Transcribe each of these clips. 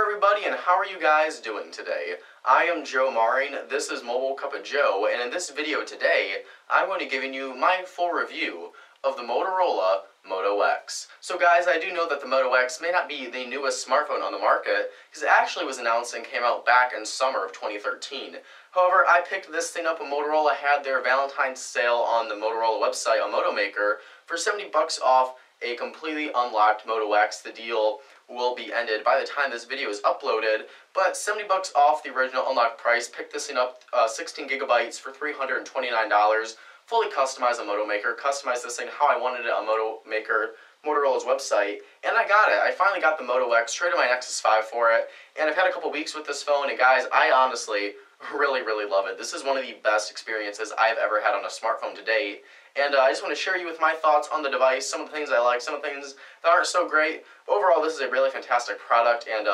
everybody, and how are you guys doing today? I am Joe Maring, this is Mobile Cup of Joe, and in this video today, I'm going to be giving you my full review of the Motorola Moto X. So guys, I do know that the Moto X may not be the newest smartphone on the market, because it actually was announced and came out back in summer of 2013. However, I picked this thing up when Motorola had their Valentine's sale on the Motorola website on Moto Maker for 70 bucks off a completely unlocked Moto X. The deal will be ended by the time this video is uploaded, but 70 bucks off the original unlocked price. Picked this thing up 16 gigabytes for $329, fully customized on Moto Maker, customized this thing how I wanted it on Moto Maker, Motorola's website, and I got it. I finally got the Moto X, traded my Nexus 5 for it, and I've had a couple weeks with this phone, and guys, I honestly really love it. This is one of the best experiences I've ever had on a smartphone to date, and I just want to share you with my thoughts on the device, some of the things I like, some of the things that aren't so great. Overall, this is a really fantastic product, and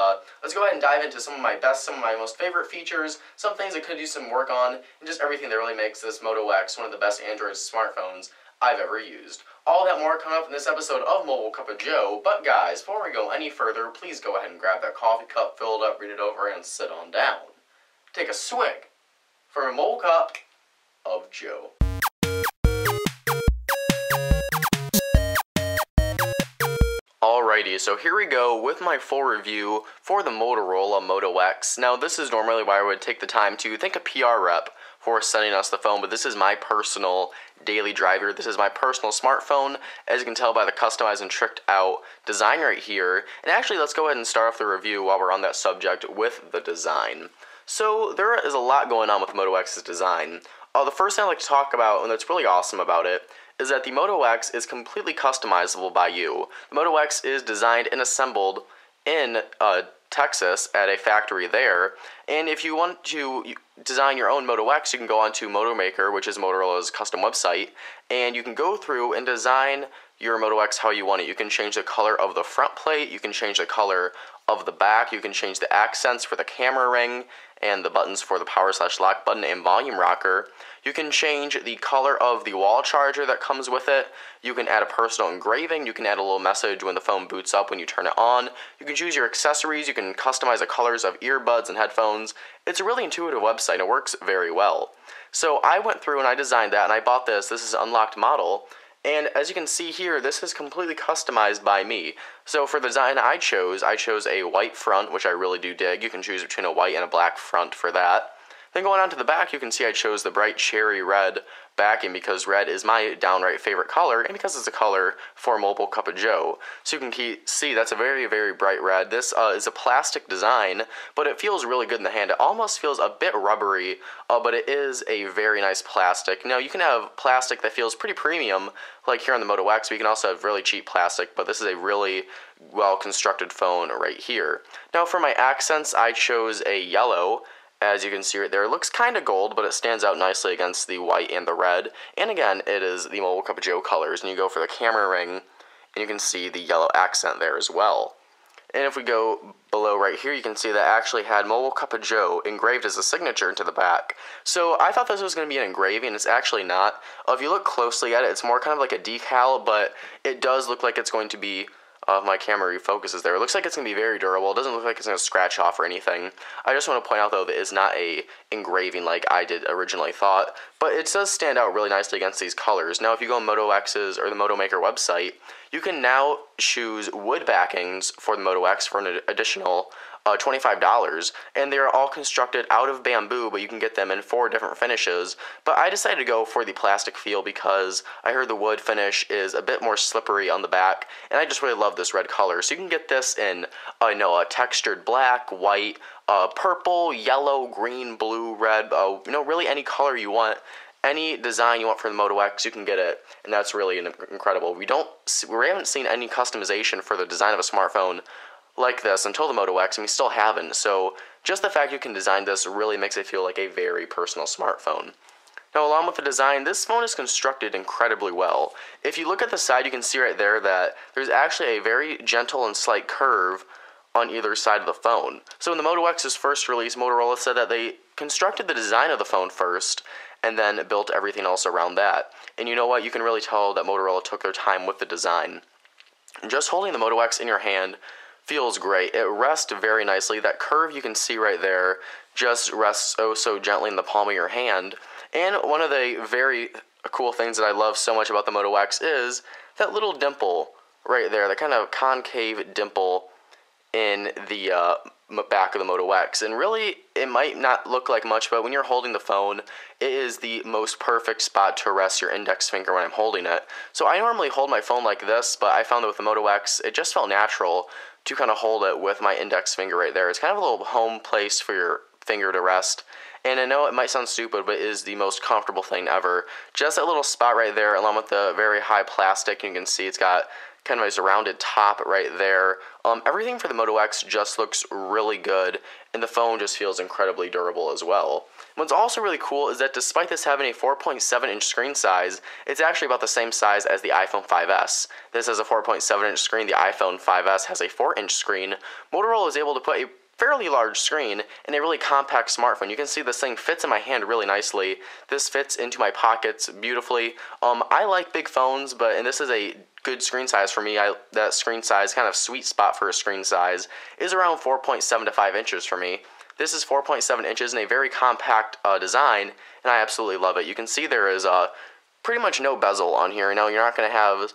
let's go ahead and dive into some of my most favorite features, some things I could do some work on, and just everything that really makes this Moto X one of the best Android smartphones I've ever used. All that more coming up in this episode of Mobile Cup of Joe, but guys, before we go any further, please go ahead and grab that coffee cup, fill it up, read it over, and sit on down. Take a swig from a Mobile Cup of Joe. Alrighty, so here we go with my full review for the Motorola Moto X. Now, this is normally why I would take the time to thank a PR rep for sending us the phone, but this is my personal daily driver. This is my personal smartphone, as you can tell by the customized and tricked out design right here. And actually, let's go ahead and start off the review while we're on that subject with the design. So there is a lot going on with Moto X's design. The first thing I'd like to talk about, and that's really awesome about it, is that the Moto X is completely customizable by you. The Moto X is designed and assembled in Texas at a factory there, and if you want to design your own Moto X, you can go onto Moto Maker, which is Motorola's custom website, and you can go through and design your Moto X how you want it. You can change the color of the front plate, you can change the color of the back, you can change the accents for the camera ring, and the buttons for the power/lock button and volume rocker. You can change the color of the wall charger that comes with it. You can add a personal engraving. You can add a little message when the phone boots up when you turn it on. You can choose your accessories. You can customize the colors of earbuds and headphones. It's a really intuitive website. It works very well. So I went through and I designed that, and I bought this. This is an unlocked model. And as you can see here, this is completely customized by me. So for the design I chose a white front, which I really do dig. You can choose between a white and a black front for that. Then going on to the back, you can see I chose the bright cherry red backing because red is my downright favorite color, and because it's a color for Mobile Cup of Joe. So you can see that's a very bright red. This is a plastic design, but it feels really good in the hand. It almost feels a bit rubbery, but it is a very nice plastic. Now, you can have plastic that feels pretty premium, like here on the Moto X, but you can also have really cheap plastic, but this is a really well-constructed phone right here. Now, for my accents, I chose a yellow. As you can see right there, it looks kind of gold, but it stands out nicely against the white and the red. And again, it is the Mobile Cup of Joe colors. And you go for the camera ring, and you can see the yellow accent there as well. And if we go below right here, you can see that actually had Mobile Cup of Joe engraved as a signature into the back. So I thought this was going to be an engraving. It's actually not. If you look closely at it, it's more kind of like a decal, but it does look like it's going to be... my camera refocuses there. It looks like it's going to be very durable. It doesn't look like it's going to scratch off or anything. I just want to point out, though, that it's not a engraving like I did originally thought, but it does stand out really nicely against these colors. Now, if you go on Moto X's or the Moto Maker website, you can now choose wood backings for the Moto X for an additional $25, and they're all constructed out of bamboo, but you can get them in 4 different finishes. But I decided to go for the plastic feel because I heard the wood finish is a bit more slippery on the back, and I just really love this red color. So you can get this in a textured black, white, purple, yellow, green, blue, red, really any color you want. Any design you want for the Moto X, you can get it, and that's really incredible. We haven't seen any customization for the design of a smartphone like this until the Moto X, and we still haven't. So just the fact you can design this really makes it feel like a very personal smartphone. Now, along with the design, this phone is constructed incredibly well. If you look at the side, you can see right there that there's actually a very gentle and slight curve on either side of the phone. So when the Moto X's first release, Motorola said that they constructed the design of the phone first and then built everything else around that. And you know what? You can really tell that Motorola took their time with the design. Just holding the Moto X in your hand feels great. It rests very nicely. That curve you can see right there just rests oh so gently in the palm of your hand. And one of the very cool things that I love so much about the Moto X is that little dimple right there, that kind of concave dimple in the back of the Moto X. And really, it might not look like much, but when you're holding the phone, it is the most perfect spot to rest your index finger when I'm holding it. So I normally hold my phone like this, but I found that with the Moto X, it just felt natural to kind of hold it with my index finger right there. It's kind of a little home place for your finger to rest. And I know it might sound stupid, but it is the most comfortable thing ever. Just that little spot right there, along with the very high plastic. You can see it's got kind of a rounded top right there. Everything for the Moto X just looks really good, and the phone just feels incredibly durable as well. What's also really cool is that despite this having a 4.7-inch screen size, it's actually about the same size as the iPhone 5S. This has a 4.7-inch screen. The iPhone 5S has a 4-inch screen. Motorola is able to put a fairly large screen and a really compact smartphone. You can see this thing fits in my hand really nicely. This fits into my pockets beautifully. I like big phones, and this is a good screen size for me. That screen size, kind of sweet spot for a screen size, is around 4.7 to 5 inches for me. This is 4.7 inches in a very compact design, and I absolutely love it. You can see there is pretty much no bezel on here. Now, you're not going to have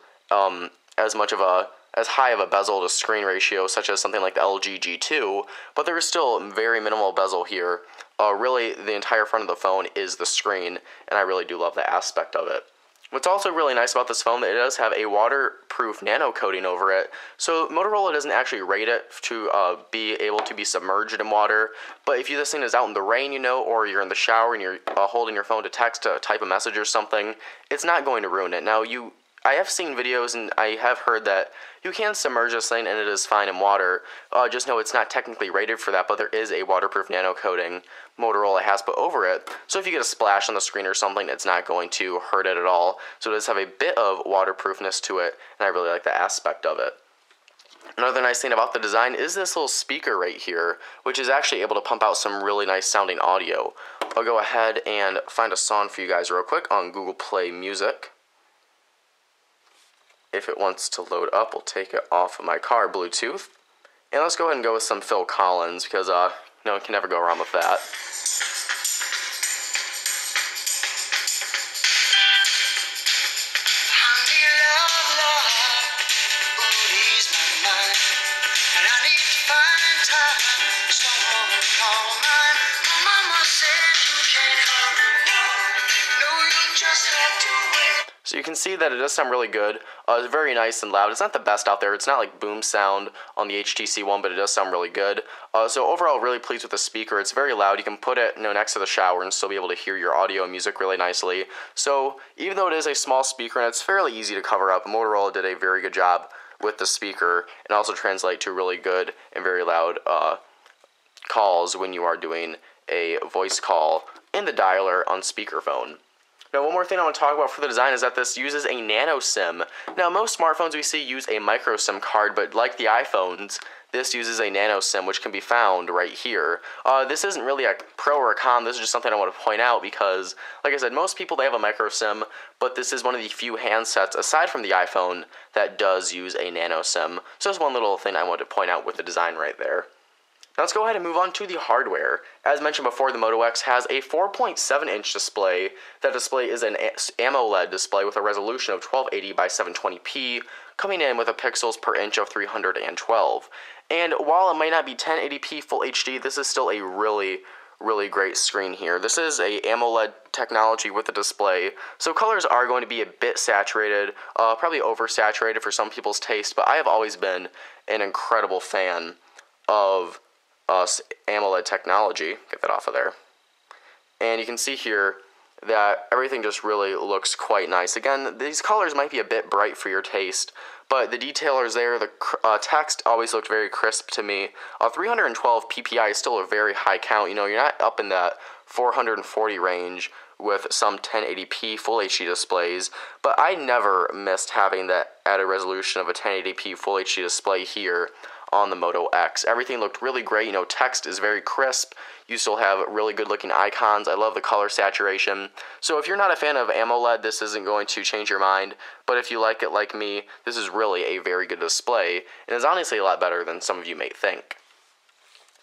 as high of a bezel to screen ratio such as something like the LG G2, but there is still very minimal bezel here. Really, the entire front of the phone is the screen, and I really do love that aspect of it. What's also really nice about this phone that it does have a waterproof nano coating over it. So Motorola doesn't actually rate it to be able to be submerged in water. But if this thing is out in the rain, or you're in the shower and you're holding your phone to text, type a message or something, it's not going to ruin it. Now, I have seen videos and I have heard that you can submerge this thing and it is fine in water. Just know it's not technically rated for that, but there is a waterproof nano coating Motorola has put over it. So if you get a splash on the screen or something, it's not going to hurt it at all. So it does have a bit of waterproofness to it, and I really like that aspect of it. Another nice thing about the design is this little speaker right here, which is actually able to pump out some really nice sounding audio. I'll go ahead and find a song for you guys real quick on Google Play Music. If it wants to load up, we'll take it off of my car Bluetooth. And let's go ahead and go with some Phil Collins, because no one can never go wrong with that. So you can see that it does sound really good. It's very nice and loud. It's not the best out there. It's not like boom sound on the HTC One, but it does sound really good. So overall, really pleased with the speaker. It's very loud. You can put it next to the shower and still be able to hear your audio and music really nicely. So even though it is a small speaker and it's fairly easy to cover up, Motorola did a very good job with the speaker and also translate to really good and very loud calls when you are doing a voice call in the dialer on speakerphone. Now, one more thing I want to talk about for the design is that this uses a nano SIM. Now, most smartphones we see use a micro SIM card, but like the iPhones, this uses a nano SIM, which can be found right here. This isn't really a pro or a con. This is just something I want to point out because, like I said, most people, they have a micro SIM, but this is one of the few handsets, aside from the iPhone, that does use a nano SIM. So that's one little thing I wanted to point out with the design right there. Now let's go ahead and move on to the hardware. As mentioned before, the Moto X has a 4.7-inch display. That display is an AMOLED display with a resolution of 1280 by 720p, coming in with a pixels per inch of 312. And while it might not be 1080p Full HD, this is still a really great screen here. This is a AMOLED technology with the display, so colors are going to be a bit saturated, probably oversaturated for some people's taste, but I have always been an incredible fan of AMOLED technology. Get that off of there. And you can see here that everything just really looks quite nice. Again, these colors might be a bit bright for your taste, but the detail is there. The text always looked very crisp to me. 312 ppi is still a very high count. You're not up in that 440 range with some 1080p Full HD displays, but I never missed having that added resolution of a 1080p Full HD display here on the Moto X. Everything looked really great. You know, text is very crisp. You still have really good looking icons. I love the color saturation. So if you're not a fan of AMOLED, this isn't going to change your mind. But if you like it like me, this is really a very good display, and is honestly a lot better than some of you may think.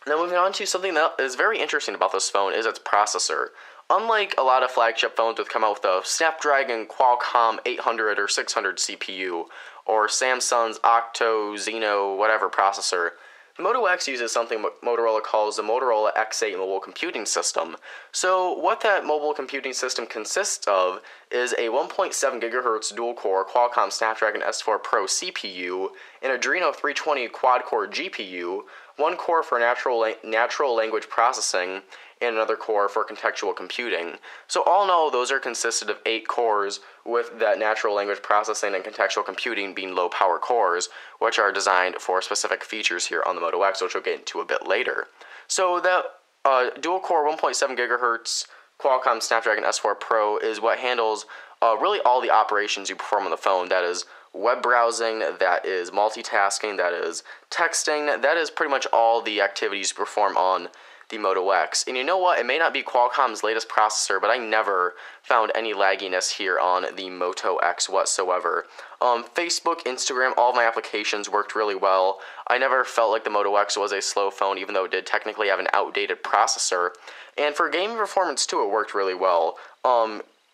Now moving on to something that is very interesting about this phone is its processor. Unlike a lot of flagship phones that come out with a Snapdragon Qualcomm 800 or 600 CPU, or Samsung's Octo, Zeno, whatever processor, the Moto X uses something Motorola calls the Motorola X8 mobile computing system. So what that mobile computing system consists of is a 1.7 GHz dual-core Qualcomm Snapdragon S4 Pro CPU, an Adreno 320 quad-core GPU, one core for natural language processing, and another core for contextual computing. So all in all, those are consisted of 8 cores, with that natural language processing and contextual computing being low power cores, which are designed for specific features here on the Moto X, which we'll get into a bit later. So that dual core 1.7 GHz Qualcomm Snapdragon S4 Pro is what handles really all the operations you perform on the phone. That is web browsing, that is multitasking, that is texting, that is pretty much all the activities you perform on the Moto X. And you know what? It may not be Qualcomm's latest processor, but I never found any lagginess here on the Moto X whatsoever. Facebook, Instagram, all of my applications worked really well. I never felt like the Moto X was a slow phone, even though it did technically have an outdated processor. And for gaming performance too, it worked really well.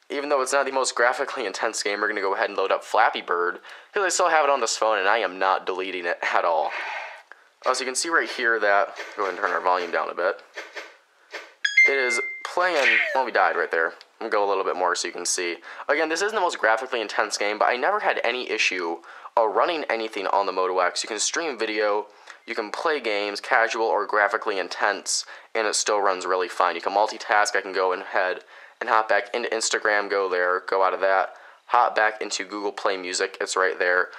Even though it's not the most graphically intense game, we're going to go ahead and load up Flappy Bird, because I still have it on this phone and I am not deleting it at all. So you can see right here that, go ahead and turn our volume down a bit. It is playing, well, we died right there. I'm going to go a little bit more so you can see. Again, this isn't the most graphically intense game, but I never had any issue running anything on the Moto X. You can stream video, you can play games, casual or graphically intense, and it still runs really fine. You can multitask. I can go ahead and hop back into Instagram, go there, go out of that, hop back into Google Play Music. It's right there.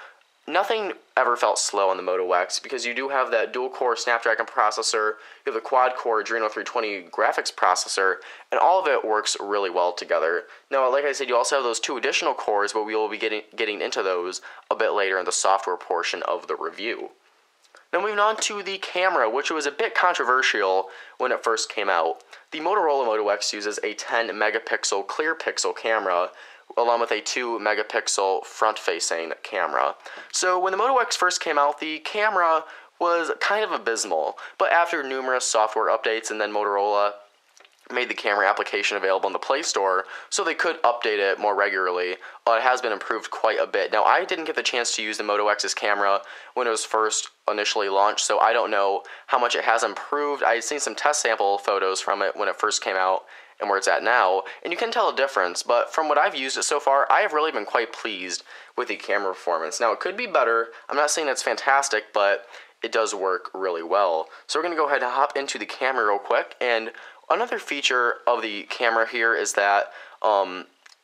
Nothing ever felt slow on the Moto X because you do have that dual-core Snapdragon processor, you have the quad-core Adreno 320 graphics processor, and all of it works really well together. Now, like I said, you also have those 2 additional cores, but we will be getting into those a bit later in the software portion of the review. Now moving on to the camera, which was a bit controversial when it first came out. The Motorola Moto X uses a 10 megapixel clear pixel camera, along with a 2 megapixel front-facing camera. So when the Moto X first came out, the camera was kind of abysmal, but after numerous software updates and then Motorola made the camera application available in the Play Store so they could update it more regularly, it has been improved quite a bit. Now, I didn't get the chance to use the Moto X's camera when it was first initially launched, so I don't know how much it has improved. I had seen some test sample photos from it when it first came out and where it's at now, and you can tell a difference, but from what I've used it so far, I have really been quite pleased with the camera performance. Now, it could be better. I'm not saying it's fantastic, but it does work really well. So we're going to go ahead and hop into the camera real quick, and another feature of the camera here is that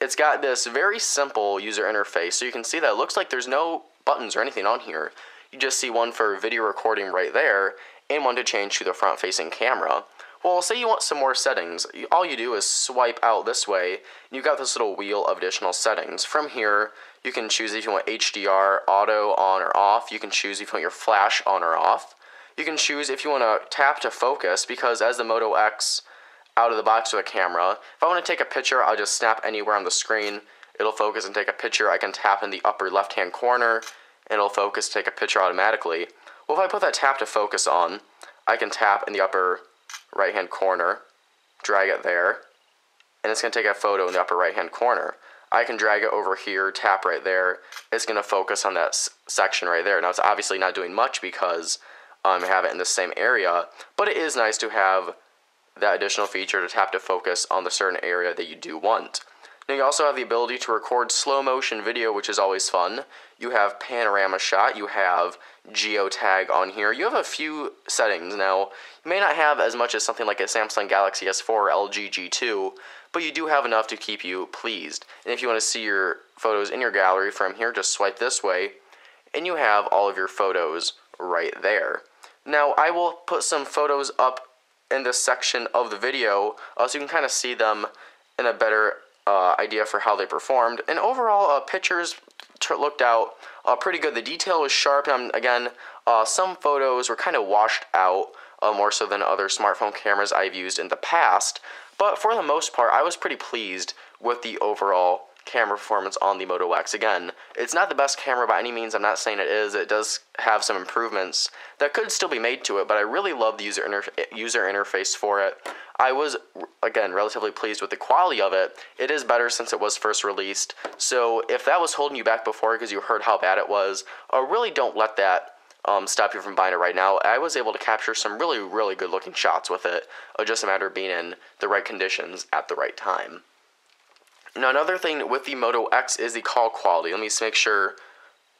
it's got this very simple user interface. So you can see that it looks like there's no buttons or anything on here. You just see one for video recording right there, and one to change to the front-facing camera. Well, say you want some more settings. All you do is swipe out this way, and you've got this little wheel of additional settings. From here, you can choose if you want HDR, auto on or off. You can choose if you want your flash on or off. You can choose if you want to tap to focus, because as the Moto X out of the box with a camera, if I want to take a picture, I'll just snap anywhere on the screen. It'll focus and take a picture. I can tap in the upper left-hand corner, and it'll focus, take a picture automatically. Well, if I put that tap to focus on, I can tap in the upper right-hand corner, drag it there, and it's going to take a photo in the upper right-hand corner. I can drag it over here, tap right there. It's going to focus on that section right there. Now, it's obviously not doing much because I have it in the same area, but it is nice to have that additional feature to tap to focus on the certain area that you do want. Now, you also have the ability to record slow motion video, which is always fun. You have panorama shot, you have geotag on here. You have a few settings. Now, you may not have as much as something like a Samsung Galaxy S4 or LG G2, but you do have enough to keep you pleased. And if you want to see your photos in your gallery from here, just swipe this way, and you have all of your photos right there. Now, I will put some photos up in this section of the video so you can kind of see them in a better idea for how they performed. And overall, pictures looked out pretty good. The detail was sharp, and again, Some photos were kind of washed out, more so than other smartphone cameras I've used in the past, but for the most part, I was pretty pleased with the overall camera performance on the Moto X. Again, it's not the best camera by any means. I'm not saying it is. It does have some improvements that could still be made to it, but I really love the user interface for it. I was, again, relatively pleased with the quality of it. It is better since it was first released, so if that was holding you back before because you heard how bad it was, really don't let that stop you from buying it right now. I was able to capture some really, really good looking shots with it. Just a matter of being in the right conditions at the right time. Now, another thing with the Moto X is the call quality. Let me just make sure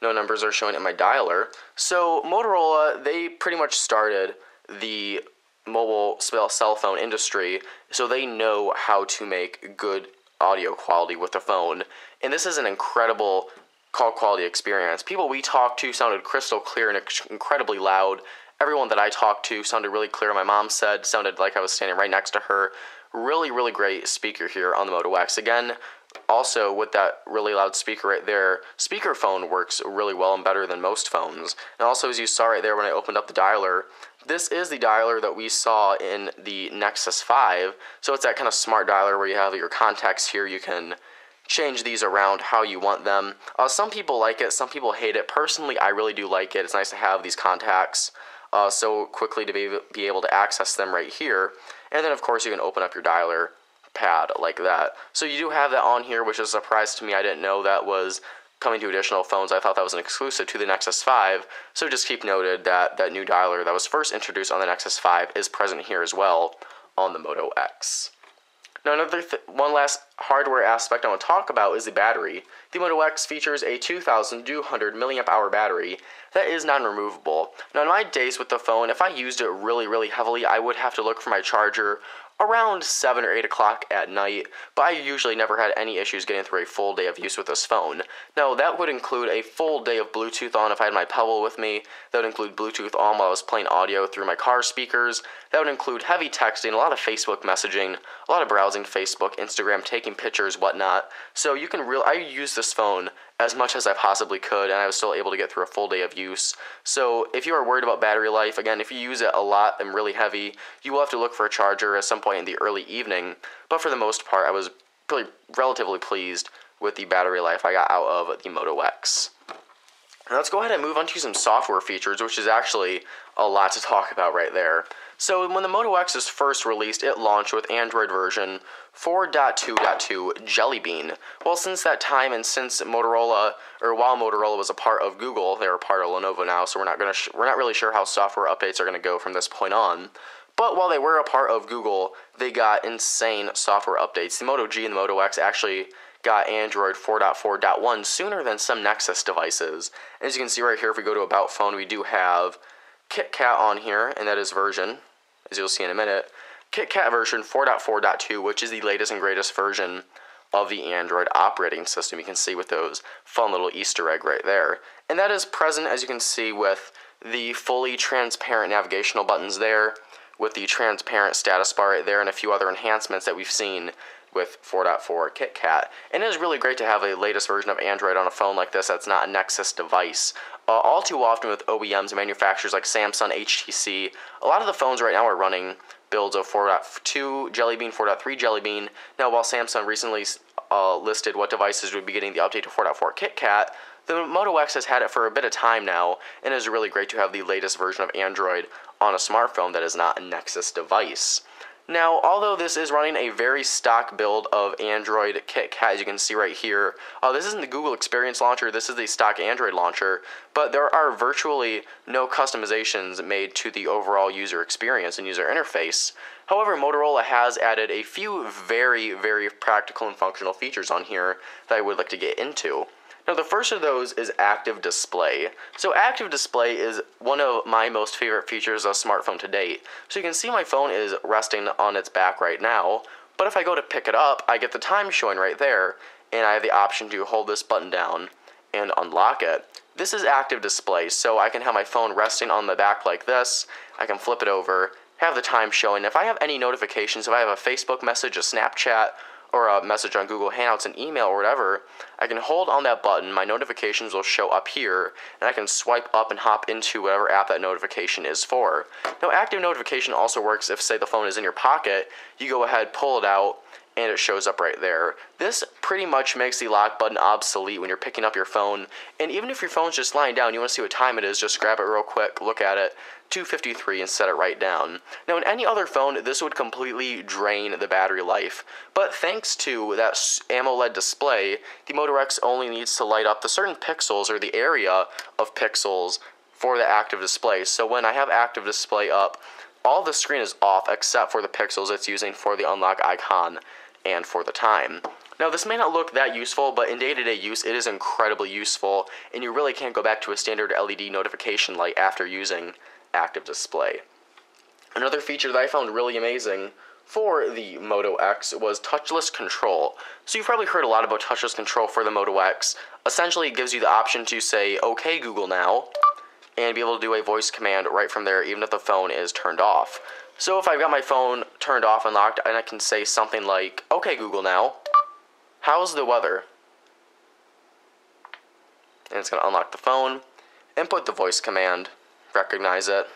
no numbers are showing in my dialer. So Motorola, they pretty much started the mobile cell phone industry, so they know how to make good audio quality with the phone. And this is an incredible call quality experience. People we talked to sounded crystal clear and incredibly loud. Everyone that I talked to sounded really clear. My mom said sounded like I was standing right next to her. Really, really great speaker here on the Moto X. Again, also with that really loud speaker right there, speakerphone works really well and better than most phones. And also, as you saw right there when I opened up the dialer, this is the dialer that we saw in the Nexus 5. So it's that kind of smart dialer where you have your contacts here. You can change these around how you want them. Some people like it, some people hate it. Personally, I really do like it. It's nice to have these contacts so quickly to be able to access them right here. And then, of course, you can open up your dialer pad like that. So you do have that on here, which is a surprise to me. I didn't know that was coming to additional phones. I thought that was an exclusive to the Nexus 5. So just keep noted that that new dialer that was first introduced on the Nexus 5 is present here as well on the Moto X. Now, one last hardware aspect I want to talk about is the battery. The Moto X features a 2,200 milliamp hour battery that is non-removable. Now, in my days with the phone, if I used it really, really heavily, I would have to look for my charger around 7 or 8 o'clock at night, but I usually never had any issues getting through a full day of use with this phone. Now, that would include a full day of Bluetooth on if I had my Pebble with me. That would include Bluetooth on while I was playing audio through my car speakers. That would include heavy texting, a lot of Facebook messaging, a lot of browsing Facebook, Instagram, taking pictures, whatnot. So you can I use this phone as much as I possibly could, and I was still able to get through a full day of use. So if you are worried about battery life, again, if you use it a lot and really heavy, you will have to look for a charger at some point in the early evening. But for the most part, I was really relatively pleased with the battery life I got out of the Moto X. Now let's go ahead and move on to some software features, which is actually a lot to talk about right there. So when the Moto X is first released, it launched with Android version 4.2.2 Jelly Bean. Well, since that time and since while Motorola was a part of Google, they're a part of Lenovo now, so we're not really sure how software updates are going to go from this point on. But while they were a part of Google, they got insane software updates. The Moto G and the Moto X actually got Android 4.4.1 sooner than some Nexus devices. As you can see right here, if we go to About Phone, we do have KitKat on here, and that is version, as you'll see in a minute, KitKat version 4.4.2, which is the latest and greatest version of the Android operating system. You can see with those fun little Easter egg right there. And that is present, as you can see, with the fully transparent navigational buttons there, with the transparent status bar right there, and a few other enhancements that we've seen with 4.4 KitKat. And it is really great to have a latest version of Android on a phone like this that's not a Nexus device. All too often with OEMs and manufacturers like Samsung, HTC, a lot of the phones right now are running builds of 4.2 Jelly Bean, 4.3 Jelly Bean. Now, while Samsung recently listed what devices would be getting the update to 4.4 KitKat, the Moto X has had it for a bit of time now, and it is really great to have the latest version of Android on a smartphone that is not a Nexus device. Now, although this is running a very stock build of Android KitKat, as you can see right here, this isn't the Google Experience Launcher, this is the stock Android launcher, but there are virtually no customizations made to the overall user experience and user interface. However, Motorola has added a few very, very practical and functional features on here that I would like to get into. Now, the first of those is active display. So active display is one of my most favorite features of a smartphone to date. So you can see my phone is resting on its back right now, but if I go to pick it up, I get the time showing right there, and I have the option to hold this button down and unlock it. This is active display, so I can have my phone resting on the back like this. I can flip it over, have the time showing. If I have any notifications, if I have a Facebook message, a Snapchat, or a message on Google Hangouts, an email, or whatever, I can hold on that button, my notifications will show up here, and I can swipe up and hop into whatever app that notification is for. Now, active notification also works if, say, the phone is in your pocket, you go ahead, pull it out, and it shows up right there. This pretty much makes the lock button obsolete when you're picking up your phone, and even if your phone's just lying down, you want to see what time it is, just grab it real quick, look at it, 2:53, and set it right down. Now, in any other phone, this would completely drain the battery life, but thanks to that AMOLED display, the Moto X only needs to light up the certain pixels, or the area of pixels, for the active display. So when I have active display up, all the screen is off except for the pixels it's using for the unlock icon and for the time. Now, this may not look that useful, but in day-to-day use, it is incredibly useful, and you really can't go back to a standard LED notification light after using active display. Another feature that I found really amazing for the Moto X was touchless control. So you've probably heard a lot about touchless control for the Moto X. Essentially, it gives you the option to say, "Okay, Google now," and be able to do a voice command right from there, even if the phone is turned off. So if I've got my phone turned off and locked, and I can say something like, "Okay, Google now, how's the weather?" And it's going to unlock the phone, input the voice command, recognize it.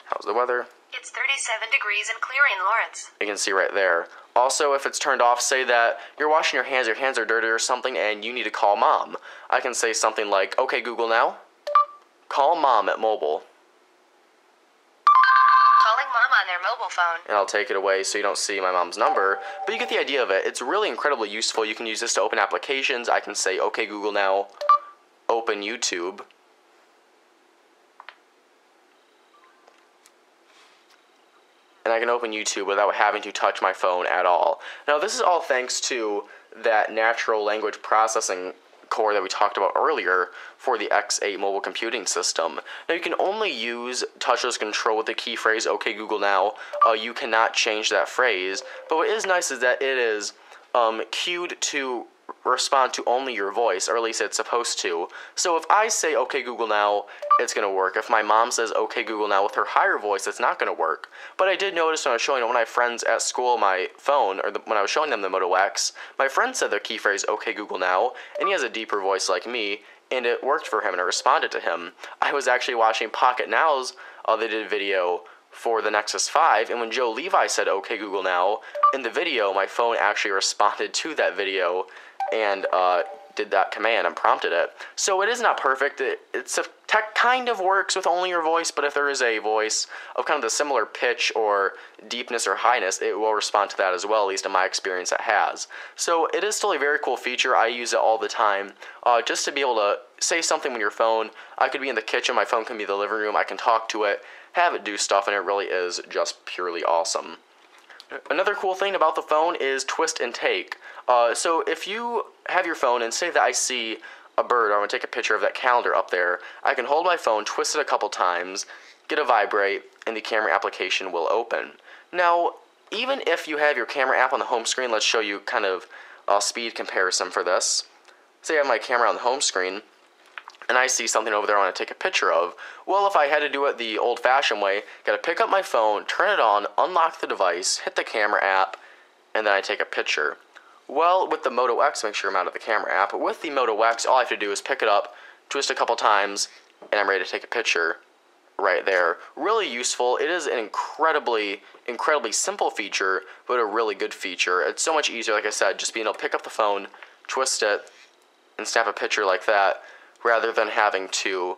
How's the weather? It's 37 degrees and clear in Lawrence. You can see right there. Also, if it's turned off, say that you're washing your hands are dirty or something, and you need to call mom. I can say something like, "Okay, Google now, call mom at mobile." Calling mom on their mobile phone. And I'll take it away so you don't see my mom's number, but you get the idea of it. It's really incredibly useful. You can use this to open applications. I can say, "Okay, Google now, open YouTube." And I can open YouTube without having to touch my phone at all. Now, this is all thanks to that natural language processing core that we talked about earlier for the X8 mobile computing system. Now, you can only use touchless control with the key phrase, "Okay, Google now." You cannot change that phrase. But what is nice is that it is cued to respond to only your voice, or at least it's supposed to. So if I say, "Okay, Google now," it's going to work. If my mom says, "Okay, Google now," with her higher voice, it's not going to work. But I did notice when I was showing one of my friends at school my phone, or when I was showing them the Moto X, my friend said the key phrase, "Okay, Google now," and he has a deeper voice like me, and it worked for him, and it responded to him. I was actually watching Pocket Now's, they did a video for the Nexus 5, and when Joe Levi said, "Okay, Google now," in the video, my phone actually responded to that video, and did that command and prompted it. So it is not perfect. It's a tech kind of works with only your voice, but if there is a voice of kind of the similar pitch or deepness or highness, it will respond to that as well, at least in my experience it has. So it is still a very cool feature. I use it all the time, just to be able to say something with your phone. I could be in the kitchen, my phone can be in the living room, I can talk to it, have it do stuff, and it really is just purely awesome. Another cool thing about the phone is twist and take. So if you have your phone and say that I see a bird, or I want to take a picture of that calendar up there, I can hold my phone, twist it a couple times, get a vibrate, and the camera application will open. Now, even if you have your camera app on the home screen, let's show you kind of a speed comparison for this. Say I have my camera on the home screen, and I see something over there I want to take a picture of. Well, if I had to do it the old-fashioned way, got to pick up my phone, turn it on, unlock the device, hit the camera app, and then I take a picture. Well, with the Moto X, make sure I'm out of the camera app. With the Moto X, all I have to do is pick it up, twist a couple times, and I'm ready to take a picture right there. Really useful. It is an incredibly simple feature, but a really good feature. It's so much easier, like I said, just being able to pick up the phone, twist it, and snap a picture like that, rather than having to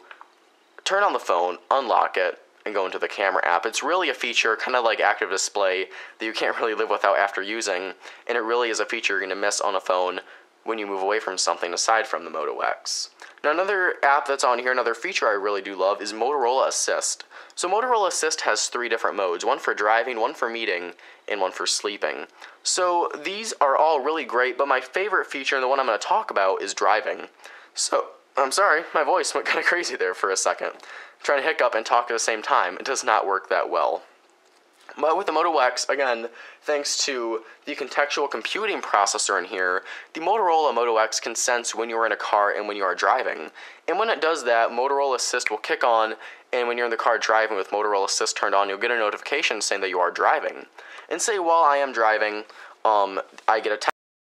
turn on the phone, unlock it, and go into the camera app. It's really a feature, kind of like active display, that you can't really live without after using, and it really is a feature you're going to miss on a phone when you move away from something aside from the Moto X. Now, another app that's on here, another feature I really do love, is Motorola Assist. So Motorola Assist has 3 different modes, one for driving, one for meeting, and one for sleeping. So these are all really great, but my favorite feature, and the one I'm going to talk about, is driving. So, I'm sorry, my voice went kind of crazy there for a second. Trying to hiccup and talk at the same time, it does not work that well. But with the Moto X, again, thanks to the contextual computing processor in here, the Motorola Moto X can sense when you are in a car and when you are driving. And when it does that, Motorola Assist will kick on, and when you're in the car driving with Motorola Assist turned on, you'll get a notification saying that you are driving. And say while I am driving, I get a text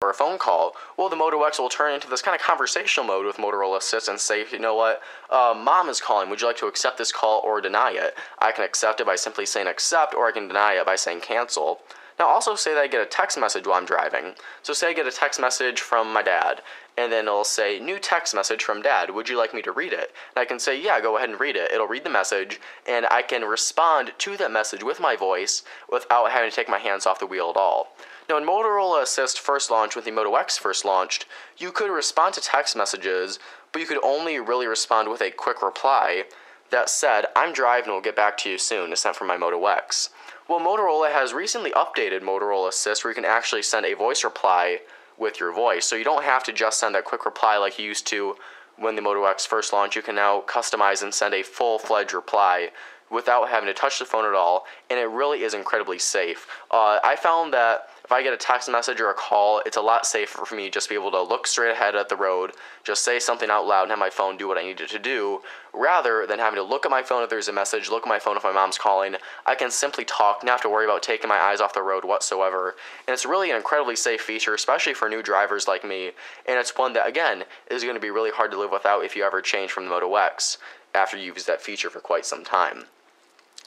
or a phone call. Well, the Moto X will turn into this kind of conversational mode with Motorola Assist and say, you know what, Mom is calling. Would you like to accept this call or deny it? I can accept it by simply saying accept, or I can deny it by saying cancel. Now, also say that I get a text message while I'm driving. So say I get a text message from my dad, and then it'll say, new text message from Dad, would you like me to read it? And I can say, yeah, go ahead and read it. It'll read the message, and I can respond to that message with my voice without having to take my hands off the wheel at all. Now, when Motorola Assist first launched, when the Moto X first launched, you could respond to text messages, but you could only really respond with a quick reply that said, I'm driving and will get back to you soon, sent from my Moto X. Well, Motorola has recently updated Motorola Assist where you can actually send a voice reply with your voice. So you don't have to just send that quick reply like you used to when the Moto X first launched. You can now customize and send a full-fledged reply without having to touch the phone at all, and it really is incredibly safe. I found that if I get a text message or a call, it's a lot safer for me just to be able to look straight ahead at the road, just say something out loud and have my phone do what I needed to do, rather than having to look at my phone if there's a message, look at my phone if my mom's calling. I can simply talk, not have to worry about taking my eyes off the road whatsoever, and it's really an incredibly safe feature, especially for new drivers like me, and it's one that, again, is going to be really hard to live without if you ever change from the Moto X after you've used that feature for quite some time.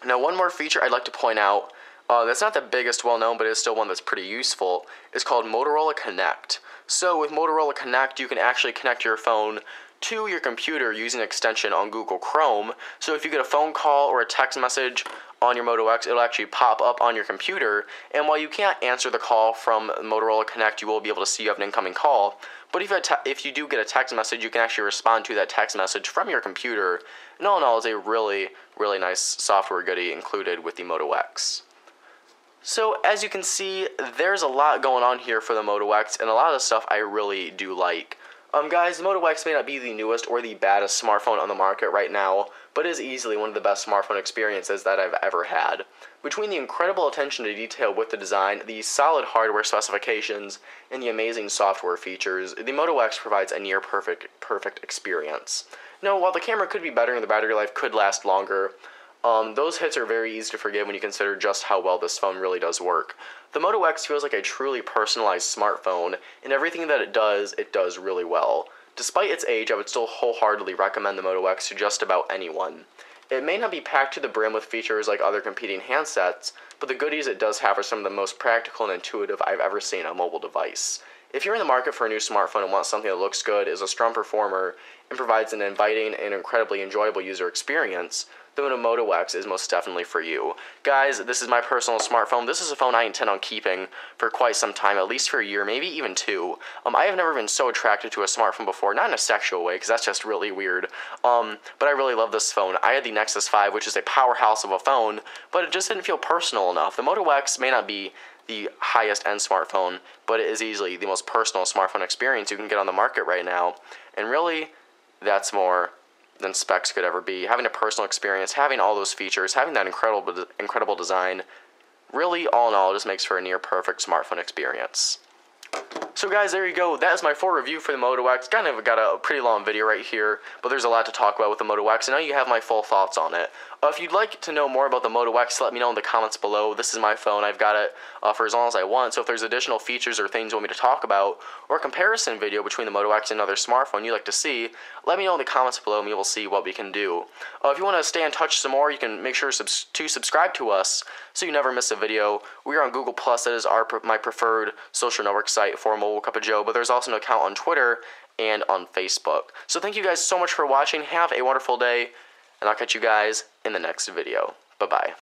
Now, one more feature I'd like to point out that's not the biggest well-known, but is still one that's pretty useful, is called Motorola Connect. So with Motorola Connect, you can actually connect your phone to your computer using an extension on Google Chrome. So if you get a phone call or a text message on your Moto X, it'll actually pop up on your computer, and while you can't answer the call from Motorola Connect, you will be able to see you have an incoming call. But if you do get a text message, you can actually respond to that text message from your computer. And all in all, it's a really, really nice software goodie included with the Moto X. So as you can see, there's a lot going on here for the Moto X, and a lot of the stuff I really do like. Guys, the Moto X may not be the newest or the baddest smartphone on the market right now, but is easily one of the best smartphone experiences that I've ever had. Between the incredible attention to detail with the design, the solid hardware specifications, and the amazing software features, the Moto X provides a near perfect experience. Now, while the camera could be better and the battery life could last longer, those hits are very easy to forgive when you consider just how well this phone really does work. The Moto X feels like a truly personalized smartphone, and everything that it does really well. Despite its age, I would still wholeheartedly recommend the Moto X to just about anyone. It may not be packed to the brim with features like other competing handsets, but the goodies it does have are some of the most practical and intuitive I've ever seen on a mobile device. If you're in the market for a new smartphone and want something that looks good, is a strong performer, and provides an inviting and incredibly enjoyable user experience, the Moto X is most definitely for you. Guys, this is my personal smartphone. This is a phone I intend on keeping for quite some time, at least for a year, maybe even 2. I have never been so attracted to a smartphone before, not in a sexual way, because that's just really weird. But I really love this phone. I had the Nexus 5, which is a powerhouse of a phone, but it just didn't feel personal enough. The Moto X may not be the highest end smartphone, but it is easily the most personal smartphone experience you can get on the market right now. And really, that's more than specs could ever be. Having a personal experience, having all those features, having that incredible design, really, all in all, just makes for a near perfect smartphone experience. So guys, there you go. That is my full review for the Moto X. Kind of got a pretty long video right here, but there's a lot to talk about with the Moto X, and now you have my full thoughts on it. If you'd like to know more about the Moto X, let me know in the comments below. This is my phone. I've got it for as long as I want, so if there's additional features or things you want me to talk about, or a comparison video between the Moto X and another smartphone you'd like to see, let me know in the comments below, and we will see what we can do. If you want to stay in touch some more, you can make sure to subscribe to us so you never miss a video. We are on Google+. That is my preferred social network site for MobileCupOfJoe, but there's also an account on Twitter and on Facebook. So thank you guys so much for watching. Have a wonderful day, and I'll catch you guys in the next video. Bye-bye.